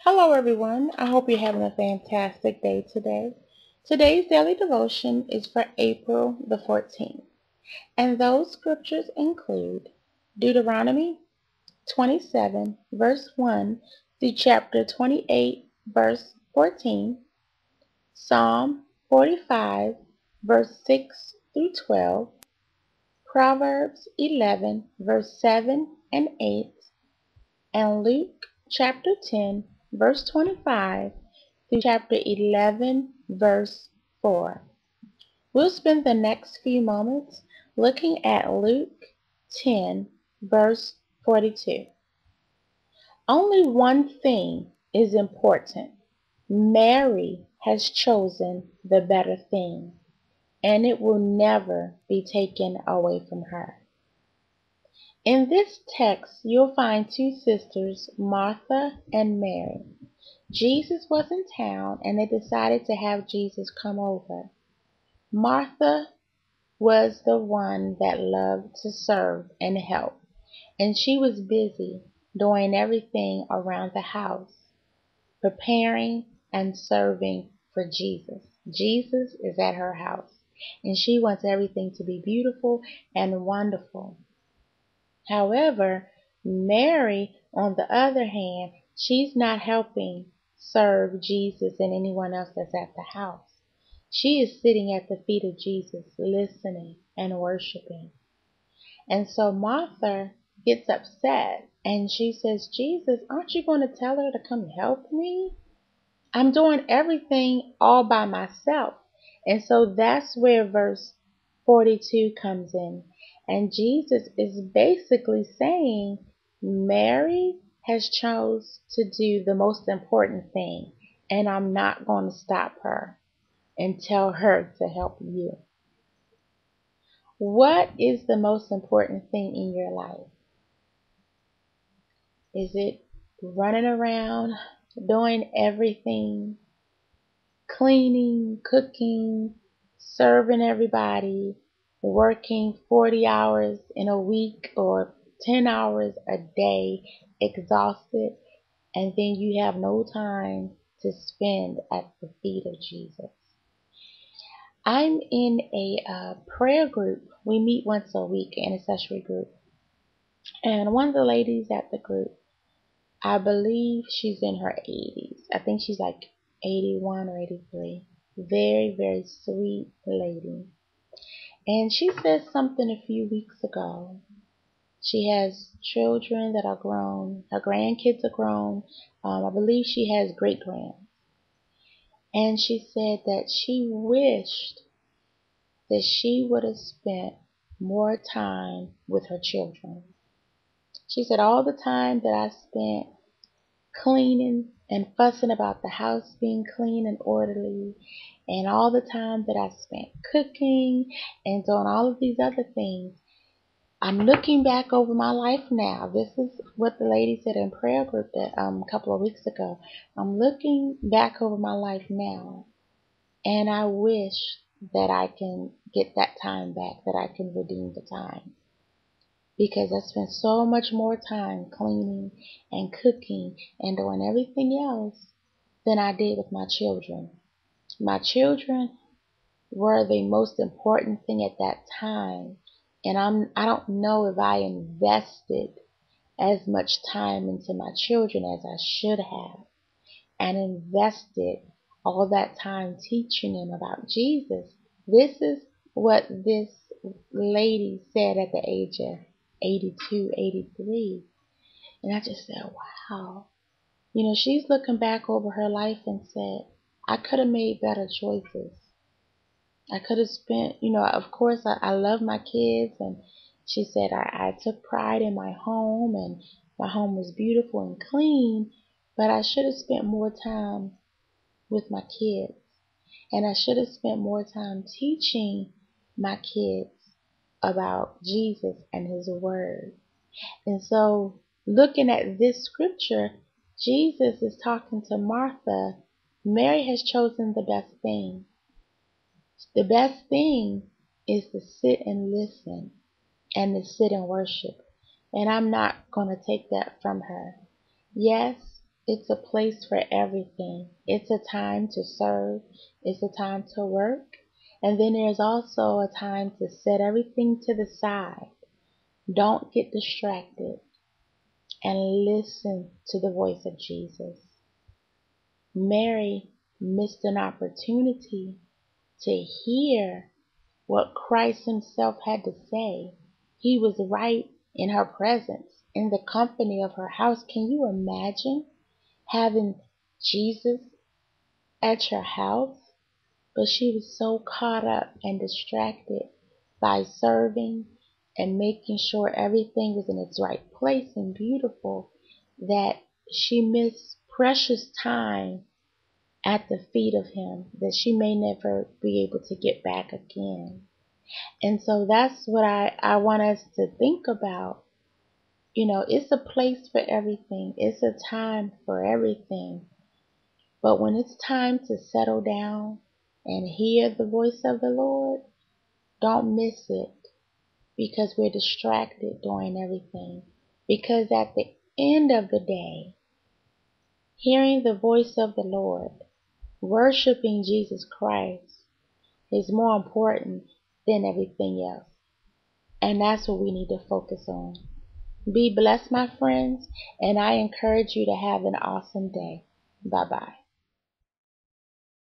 Hello, everyone. I hope you're having a fantastic day today. Today's daily devotion is for April the 14th, and those scriptures include Deuteronomy 27, verse 1 through chapter 28, verse 14, Psalm 45, verse 6 through 12, Proverbs 11, verse 7 and 8, and Luke chapter 10, verse 25 through chapter 11, verse 4. We'll spend the next few moments looking at Luke 10, verse 42. Only one thing is important. Mary has chosen the better thing, and it will never be taken away from her. In this text, you'll find two sisters, Martha and Mary. Jesus was in town, and they decided to have Jesus come over. Martha was the one that loved to serve and help, and she was busy doing everything around the house, preparing and serving for Jesus. Jesus is at her house, and she wants everything to be beautiful and wonderful. However, Mary, on the other hand, she's not helping serve Jesus and anyone else that's at the house. She is sitting at the feet of Jesus, listening and worshiping. And so Martha gets upset and she says, Jesus, aren't you going to tell her to come help me? I'm doing everything all by myself. And so that's where verse 42 comes in. And Jesus is basically saying Mary has chose to do the most important thing, and I'm not going to stop her and tell her to help you. What is the most important thing in your life? Is it running around doing everything, cleaning, cooking, serving everybody, working 40 hours in a week or 10 hours a day, exhausted, and then you have no time to spend at the feet of Jesus? I'm in a prayer group. We meet once a week, an intercessory group. And one of the ladies at the group, I believe she's in her 80s. I think she's like 81 or 83. Very, very sweet lady. And she said something a few weeks ago. She has children that are grown. Her grandkids are grown. I believe she has great-grands. And she said that she wished that she would have spent more time with her children. She said all the time that I spent cleaning and fussing about the house being clean and orderly, and all the time that I spent cooking and doing all of these other things, I'm looking back over my life now. This is what the lady said in prayer group that a couple of weeks ago. I'm looking back over my life now, and I wish that I can get that time back, that I can redeem the time. Because I spent so much more time cleaning and cooking and doing everything else than I did with my children. My children were the most important thing at that time, and I don't know if I invested as much time into my children as I should have, and invested all that time teaching them about Jesus. This is what this lady said at the age of 82, 83. And I just said, wow. She's looking back over her life and said, I could have made better choices. I could have spent, of course, I love my kids. And she said, I took pride in my home, and my home was beautiful and clean. But I should have spent more time with my kids. And I should have spent more time teaching my kids about Jesus and his word. And so, looking at this scripture, Jesus is talking to Martha. Mary has chosen the best thing. The best thing is to sit and listen and to sit and worship. And I'm not going to take that from her. Yes, It's a place for everything. It's a time to serve. It's a time to work. And then there's also a time to set everything to the side. Don't get distracted and listen to the voice of Jesus. Mary missed an opportunity to hear what Christ himself had to say. He was right in her presence, in the company of her house. Can you imagine having Jesus at your house? But she was so caught up and distracted by serving and making sure everything was in its right place and beautiful that she missed precious time at the feet of him that she may never be able to get back again. And so that's what I want us to think about. It's a place for everything. It's a time for everything. But when it's time to settle down and hear the voice of the Lord, don't miss it because we're distracted doing everything. Because at the end of the day, hearing the voice of the Lord, worshiping Jesus Christ is more important than everything else. And that's what we need to focus on. Be blessed, my friends, and I encourage you to have an awesome day. Bye-bye.